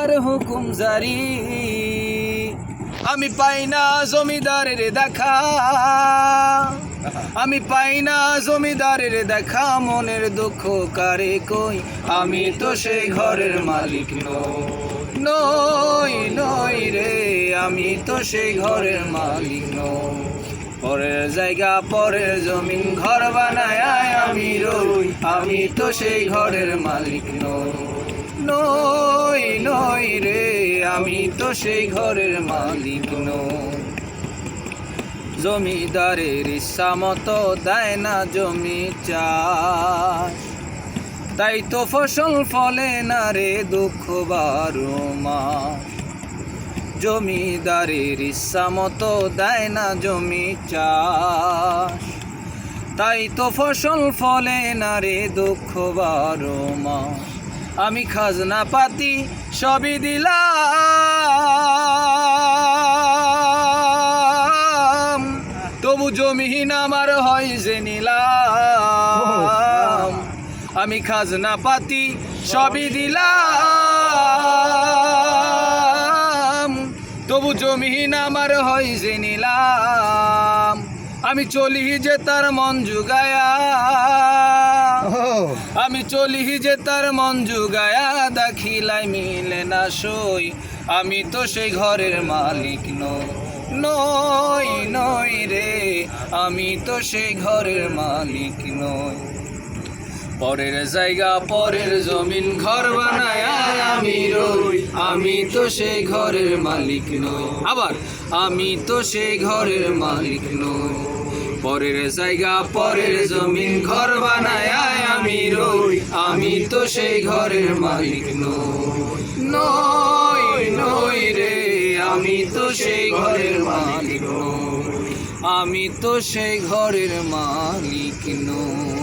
আল্লাহর হুকুম জারি। আমি পাই না জমিদারের দেখা, আমি পাই না জমিদারের দেখা, মনের দুঃখ কারে কই, আমি তো সেই ঘরের মালিক নই নই রে, আমি তো সেই ঘরের মালিক নই। পরের জায়গা পরের জমিন ঘর বানায় আমি রই, আমি তো সেই ঘরের মালিক নই নই রে, আমি তো সেই ঘরের মালিক নই। জমিদারের ইচ্ছা মতো দেয় না জমি চাষ, তাই তো ফসল ফলে না রে দুঃখ 12 মাস। জমিদারের ইচ্ছা মতো দেয় না জমি চাষ, তাই তো ফসল ফলে না রে দুঃখ 12 মাস। আমি খাজনা পাতি সবই দিলাম, তবু জমিহীন আমার হয় যে নিলাম। আমি খাজনা পাতি সবই দিলাম, তবু জমিহীন আমার হয় যে নিলাম। আমি চলি যে তার মন জুগায়া, আমি চলি যে তার মন জুগায়া, দাখিলাই মিলে না সই, আমি তো সেই ঘরের মালিক নই নই রে, আমি তো সেই ঘরের মালিক নই। পরের জায়গা পরের জমিন ঘর বানায় আমি রই, আমি তো সেই ঘরের মালিক নই। আবার আমি তো সেই ঘরের মালিক নই। পরের জায়গা পরের জমিন ঘর বানায় আমি রই, আমি তো সেই ঘরের মালিক নই নই রে, আমি তো সেই ঘরের মালিক নই, আমি তো সেই ঘরের মালিক নই।